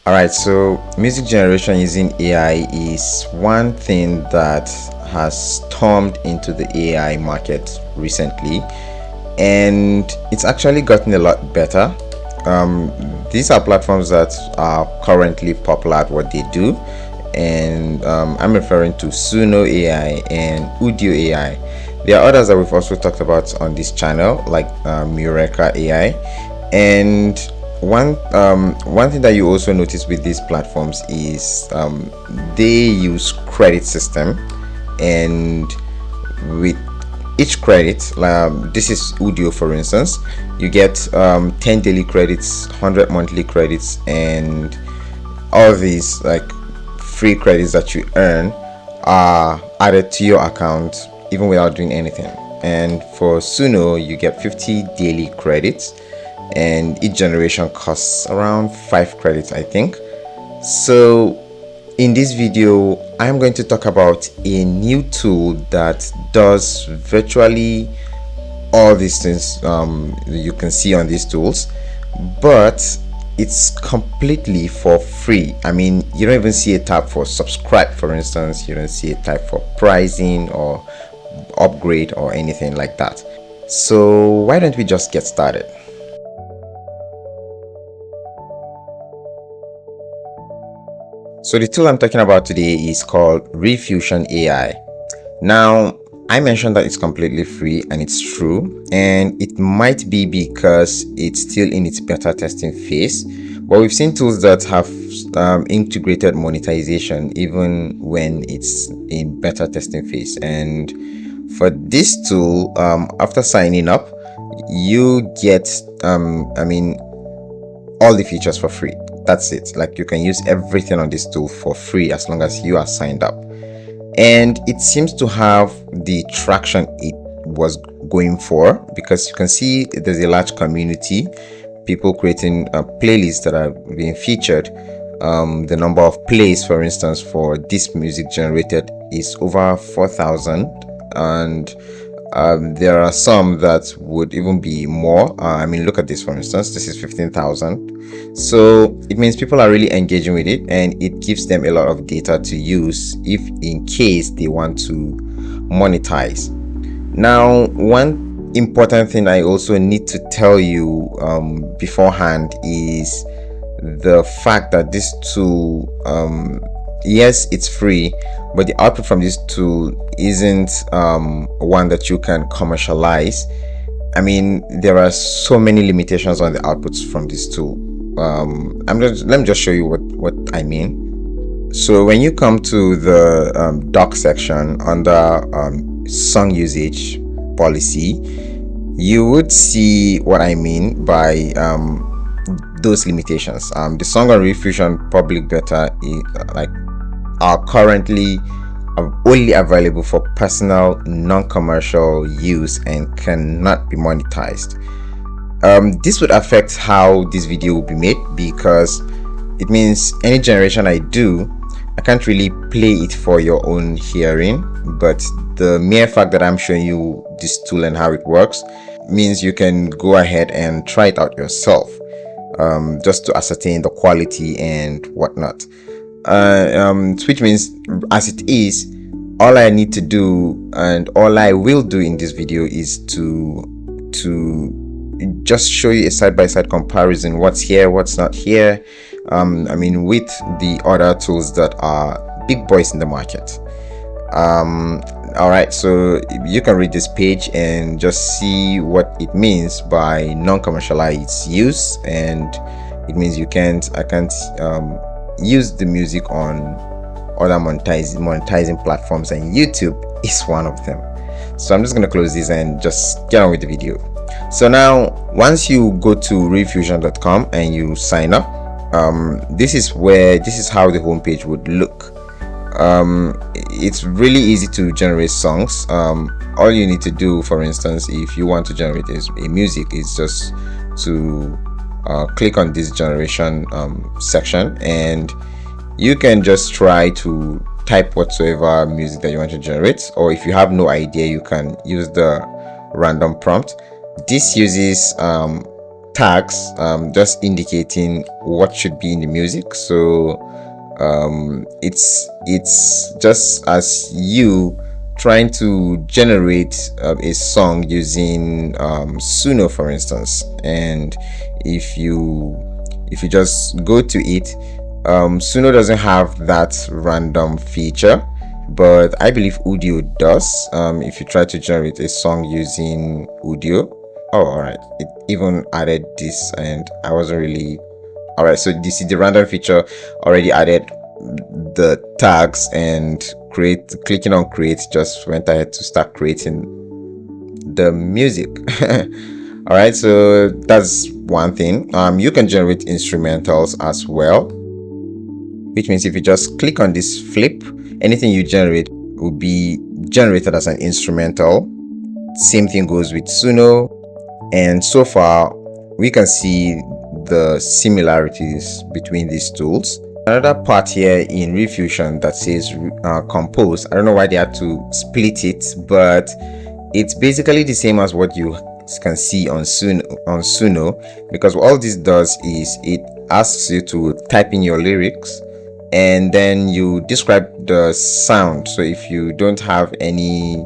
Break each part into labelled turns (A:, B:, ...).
A: Alright, so music generation using AI is one thing that has stormed into the AI market recently, and it's actually gotten a lot better. These are platforms that are currently popular at what they do, and I'm referring to Suno AI and Udio AI. There are others that we've also talked about on this channel, like Mureka AI, and one thing that you also notice with these platforms is they use credit system, and with each credit, this is Udio for instance, you get 10 daily credits, 100 monthly credits, and all these like free credits that you earn are added to your account even without doing anything. And for Suno, you get 50 daily credits, and each generation costs around 5 credits, I think. So in this video, I'm going to talk about a new tool that does virtually all these things you can see on these tools, but it's completely for free. I mean, you don't even see a tab for subscribe, for instance. You don't see a tab for pricing or upgrade or anything like that. So why don't we just get started? So the tool I'm talking about today is called Riffusion AI. Now, I mentioned that it's completely free, and it's true, and it might be because it's still in its beta testing phase, but we've seen tools that have integrated monetization even when it's in beta testing phase. And for this tool, after signing up, you get all the features for free. That's it. Like, you can use everything on this tool for free as long as you are signed up, and it seems to have the traction it was going for, because you can see there's a large community, people creating playlists that are being featured. The number of plays, for instance, for this music generated is over 4,000, and there are some that would even be more. Look at this, for instance. This is 15,000. So it means people are really engaging with it, and it gives them a lot of data to use if in case they want to monetize. Now, one important thing I also need to tell you beforehand is the fact that this tool, yes, it's free, but the output from this tool isn't one that you can commercialize. I mean, there are so many limitations on the outputs from this tool. Let me just show you what I mean. So when you come to the doc section under song usage policy, you would see what I mean by those limitations. The song on Riffusion public beta are currently only available for personal, non-commercial use and cannot be monetized. This would affect how this video will be made, because it means any generation I do, I can't really play it for your own hearing, but the mere fact that I'm showing you this tool and how it works means you can go ahead and try it out yourself, just to ascertain the quality and whatnot. Which means, as it is, all I need to do and all I will do in this video is to just show you a side-by-side comparison, what's here, what's not here, with the other tools that are big boys in the market. All right, so you can read this page and just see what it means by non-commercialized use, and it means I can't use the music on other monetizing platforms, and YouTube is one of them. So I'm just going to close this and just get on with the video. So now, once you go to riffusion.com and you sign up, this is how the homepage would look. It's really easy to generate songs. All you need to do, for instance, if you want to generate a music, is just to click on this generation section, and you can just try to type whatsoever music that you want to generate, or if you have no idea, you can use the random prompt. This uses tags, just indicating what should be in the music. So it's just as you trying to generate a song using Suno, for instance. And if you just go to it, Suno doesn't have that random feature, but I believe Udio does. If you try to generate a song using Udio, oh, all right, it even added this, and I wasn't really all right. So you see the random feature already added the tags, and clicking on create just went ahead to start creating the music. All right, so that's one thing. You can generate instrumentals as well, which means if you just click on this flip, anything you generate will be generated as an instrumental. Same thing goes with Suno, and so far we can see the similarities between these tools. Another part here in Riffusion that says compose. I don't know why they had to split it, but it's basically the same as what you can see on Suno, because all this does is it asks you to type in your lyrics, and then you describe the sound. So if you don't have any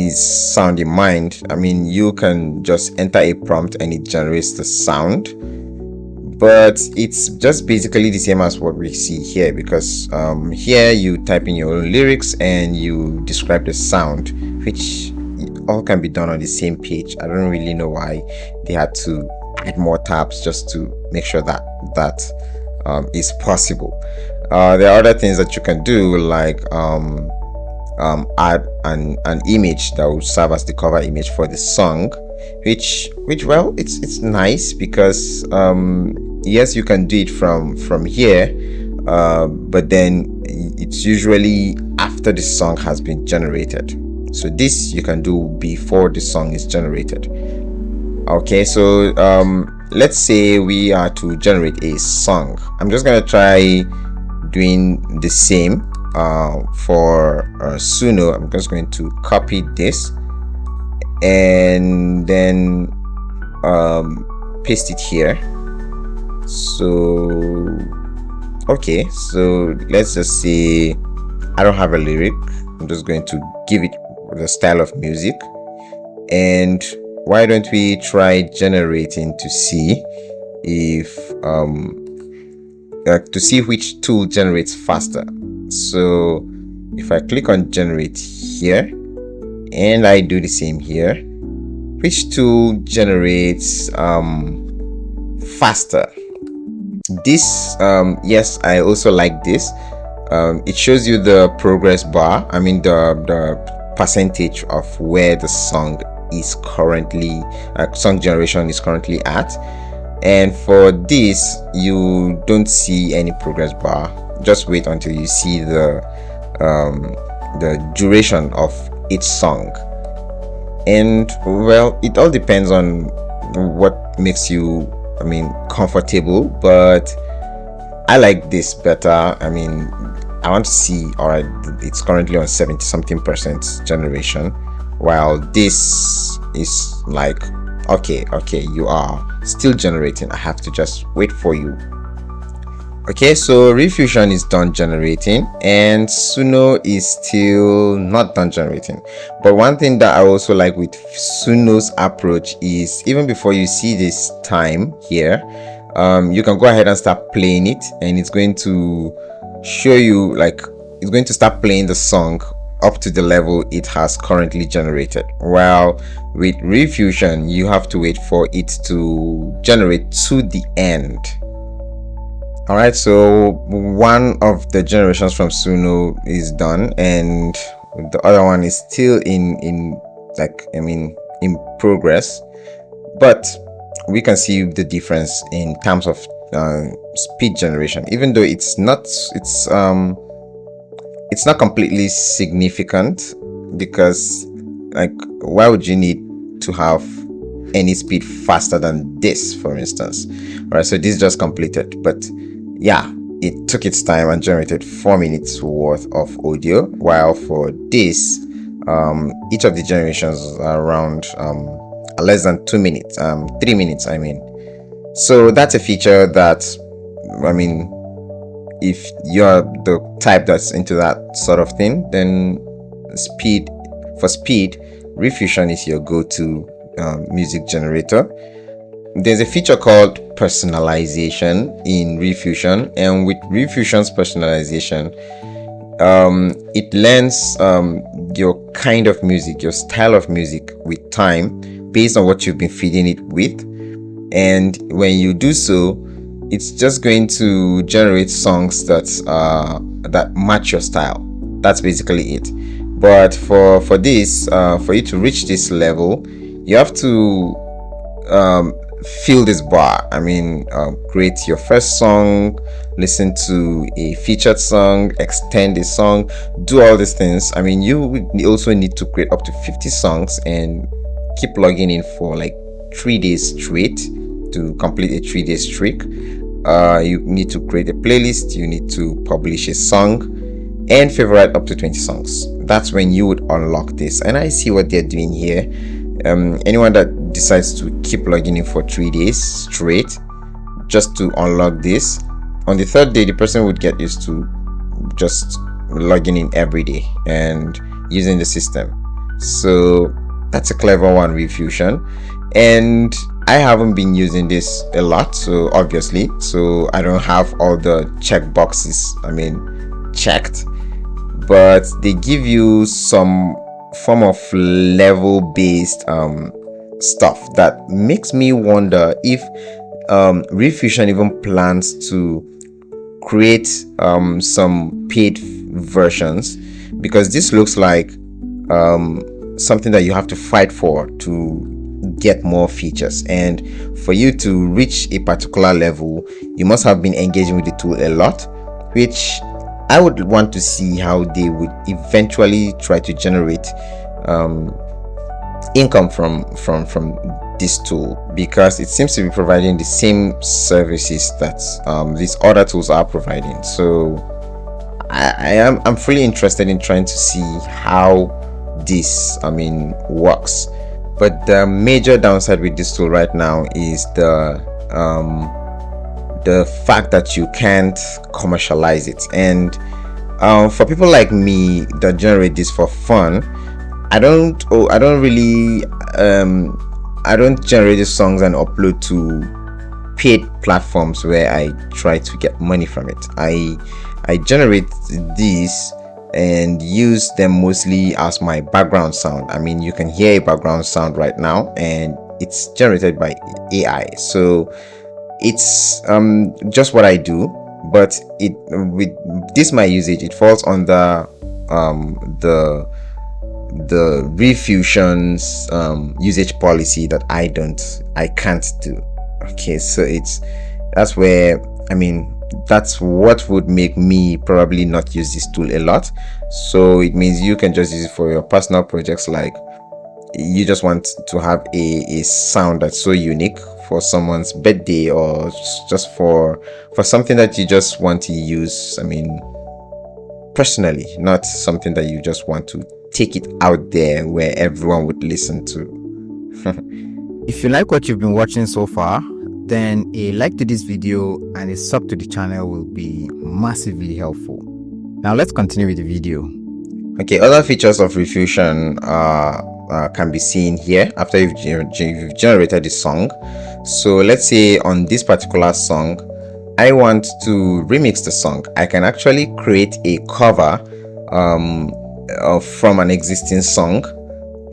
A: sound in mind, I mean, you can just enter a prompt and it generates the sound. But it's just basically the same as what we see here, because here you type in your own lyrics and you describe the sound, which all can be done on the same page. I don't really know why they had to add more tabs just to make sure that is possible. There are other things that you can do, like add an image that will serve as the cover image for the song, which well, it's nice because yes, you can do it from here, but then it's usually after the song has been generated. So this you can do before the song is generated. Okay, so let's say we are to generate a song. I'm just gonna try doing the same for Suno. I'm just going to copy this and then paste it here. So okay, so let's just say I don't have a lyric. I'm just going to give it the style of music, and why don't we try generating to see if to see which tool generates faster. So if I click on generate here and I do the same here, which tool generates faster? This yes, I also like this. It shows you the progress bar, I mean the percentage of where the song is currently song generation is currently at. And for this, you don't see any progress bar. Just wait until you see the duration of each song. And well, it all depends on what makes you, I mean, comfortable, but I like this better. I mean, I want to see, all right, it's currently on 70 something percent generation, while this is like, okay, you are still generating. I have to just wait for you. Okay, so Riffusion is done generating and Suno is still not done generating. But one thing that I also like with Suno's approach is, even before you see this time here, you can go ahead and start playing it, and it's going to show you, like, it's going to start playing the song up to the level it has currently generated. While with Riffusion, you have to wait for it to generate to the end. All right, so one of the generations from Suno is done, and the other one is still in progress. But we can see the difference in terms of speed generation, even though it's not completely significant, because, like, why would you need to have any speed faster than this, for instance? All right, so this just completed, but yeah, it took its time and generated 4 minutes worth of audio, while for this, each of the generations are around less than 2 minutes, 3 minutes, I mean. So that's a feature that, I mean, if you're the type that's into that sort of thing, then speed, Riffusion is your go-to music generator. There's a feature called personalization in Riffusion, and with Riffusion's personalization, it learns your kind of music, your style of music with time, based on what you've been feeding it with. And when you do so, it's just going to generate songs that match your style. That's basically it. But for this, for you to reach this level, you have to fill this bar. I mean, create your first song, listen to a featured song, extend a song, do all these things. I mean, you also need to create up to 50 songs and keep logging in for like 3 days straight to complete a 3-day streak. You need to create a playlist, you need to publish a song, and favorite up to 20 songs. That's when you would unlock this. And I see what they're doing here. Anyone that decides to keep logging in for 3 days straight just to unlock this, on the third day the person would get used to just logging in every day and using the system. So that's a clever one, Riffusion. And I haven't been using this a lot, so obviously, so I don't have all the check boxes, I mean, checked, but they give you some form of level based stuff that makes me wonder if Riffusion even plans to create some paid versions, because this looks like something that you have to fight for to get more features. And for you to reach a particular level, you must have been engaging with the tool a lot, which I would want to see how they would eventually try to generate income from this tool, because it seems to be providing the same services that these other tools are providing. So I'm fully interested in trying to see how this, I mean, works. But the major downside with this tool right now is the fact that you can't commercialize it. And for people like me that generate this for fun, I don't generate these songs and upload to paid platforms where I try to get money from it. I generate these and use them mostly as my background sound. I mean, you can hear a background sound right now, and it's generated by AI. So it's just what I do, but it, with this my usage, it falls under the Riffusion's usage policy that I can't do. Okay, so that's where, I mean, that's what would make me probably not use this tool a lot. So it means you can just use it for your personal projects, like you just want to have a sound that's so unique for someone's birthday, or just for something that you just want to use, I mean, personally, not something that you just want to take it out there where everyone would listen to.
B: If you like what you've been watching so far, then a like to this video and a sub to the channel will be massively helpful. Now let's continue with the video.
A: Okay, other features of Riffusion can be seen here after you've generated the song. So let's say on this particular song, I want to remix the song. I can actually create a cover from an existing song,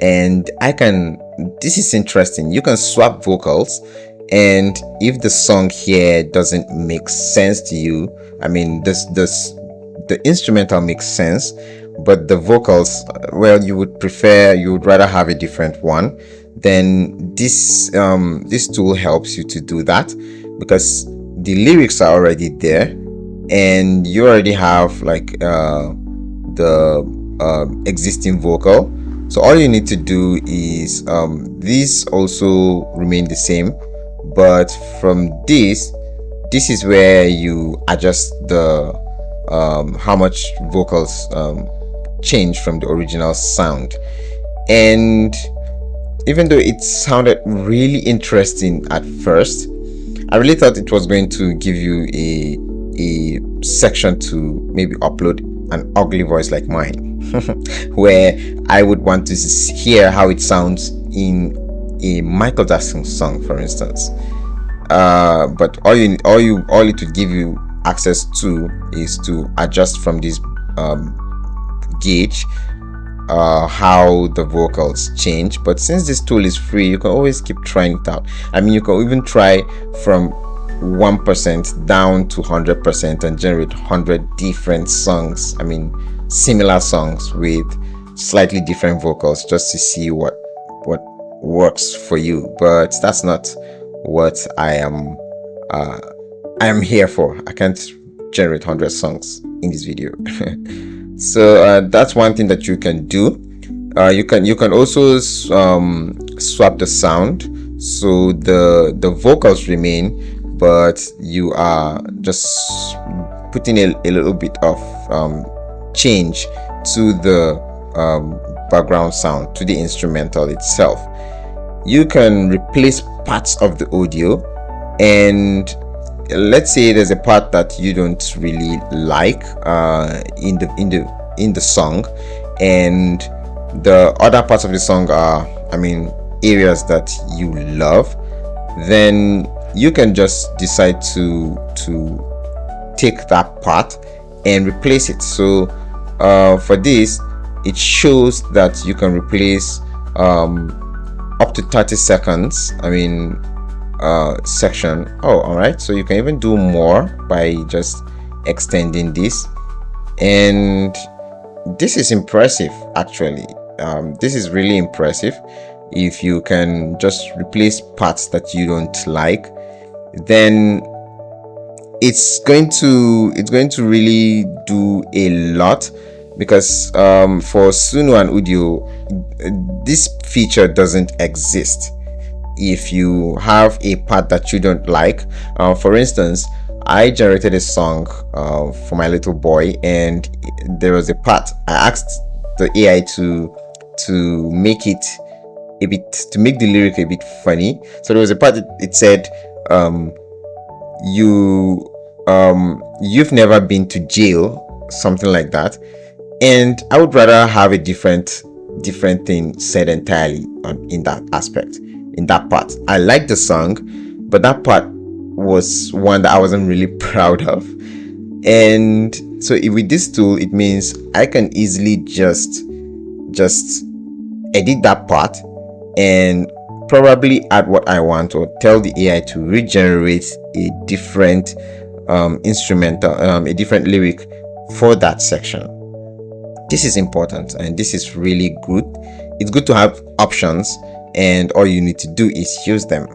A: and this is interesting, you can swap vocals. And if the song here doesn't make sense to you, I mean, the instrumental makes sense, but the vocals, well, you would rather have a different one, then this tool helps you to do that, because the lyrics are already there and you already have like the existing vocal. So all you need to do is these also remain the same, but from this is where you adjust the how much vocals change from the original sound. And even though it sounded really interesting at first, I really thought it was going to give you a section to maybe upload an ugly voice like mine, where I would want to hear how it sounds in a Michael Jackson song, for instance. But all it would give you access to is to adjust from this gauge how the vocals change. But since this tool is free, you can always keep trying it out. I mean, you can even try from 1% down to 100% and generate 100 different songs, I mean similar songs with slightly different vocals, just to see what works for you. But that's not what I am here for. I can't generate 100 songs in this video. So that's one thing that you can do. You can also swap the sound, so the vocals remain, but you are just putting a little bit of change to the background sound, to the instrumental itself. You can replace parts of the audio, and let's say there's a part that you don't really like in the song, and the other parts of the song are, I mean, areas that you love, then you can just decide to take that part and replace it. So for this, it shows that you can replace up to 30 seconds, I mean section. Oh, all right, so you can even do more by just extending this, and this is impressive actually. This is really impressive. If you can just replace parts that you don't like, then it's going to really do a lot, because for Suno and Udio, this feature doesn't exist. If you have a part that you don't like, for instance, I generated a song for my little boy, and there was a part I asked the AI to make it a bit, to make the lyric a bit funny. So there was a part that it said, you've never been to jail, something like that, and I would rather have a different thing said entirely in that aspect, in that part. I like the song, but that part was one that I wasn't really proud of. And so with this tool, it means I can easily just edit that part and probably add what I want, or tell the AI to regenerate a different instrumental, a different lyric for that section. This is important, and this is really good. It's good to have options, and all you need to do is use them.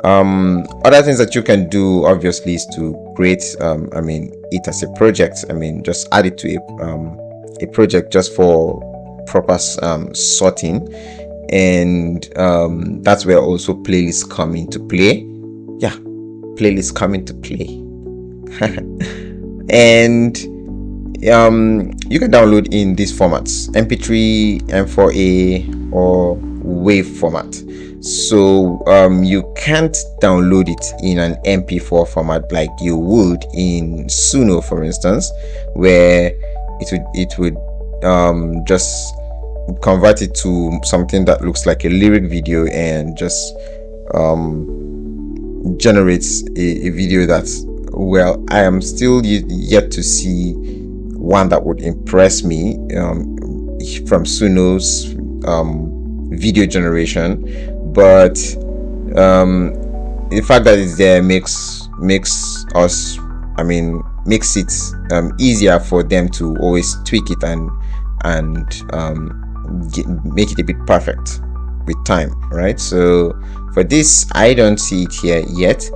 A: Other things that you can do obviously is to create I mean, it as a project. I mean, just add it to a project just for proper sorting, and that's where also playlists come into play. Yeah, playlists come into play. And you can download in these formats: MP3, M4A, or WAV format. So you can't download it in an MP4 format like you would in Suno, for instance, where it would just convert it to something that looks like a lyric video and just generates a video that's, well, I am still yet to see one that would impress me from Suno's video generation. But the fact that it's there makes us, I mean, makes it easier for them to always tweak it and make it a bit perfect with time, right? So for this, I don't see it here yet,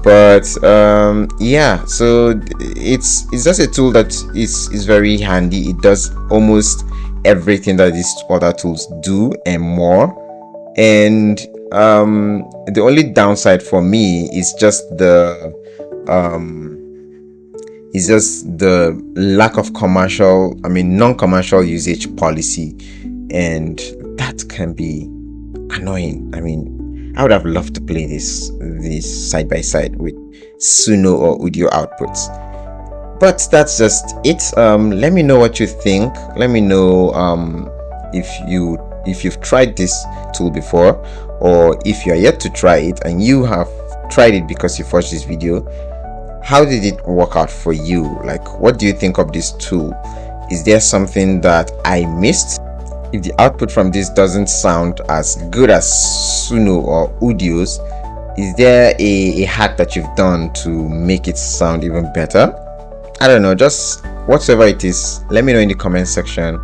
A: but yeah, so it's just a tool that is very handy. It does almost everything that these other tools do and more. And the only downside for me is just the lack of non-commercial usage policy, and that can be annoying. I mean, I would have loved to play this side by side with Suno or audio outputs. But that's just it. Let me know what you think. Let me know if you've tried this tool before, or if you are yet to try it and you have tried it because you watched this video. How did it work out for you? Like, what do you think of this tool? Is there something that I missed? If the output from this doesn't sound as good as Suno or Udio's, is there a hack that you've done to make it sound even better? I don't know, just whatever it is, let me know in the comment section,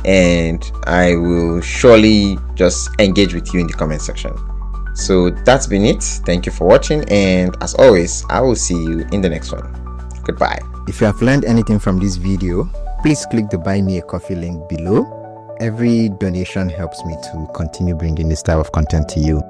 A: and I will surely just engage with you in the comment section. So that's been it. Thank you for watching, and as always, I will see you in the next one. Goodbye.
B: If you have learned anything from this video, please click the Buy Me a Coffee link below. Every donation helps me to continue bringing this type of content to you.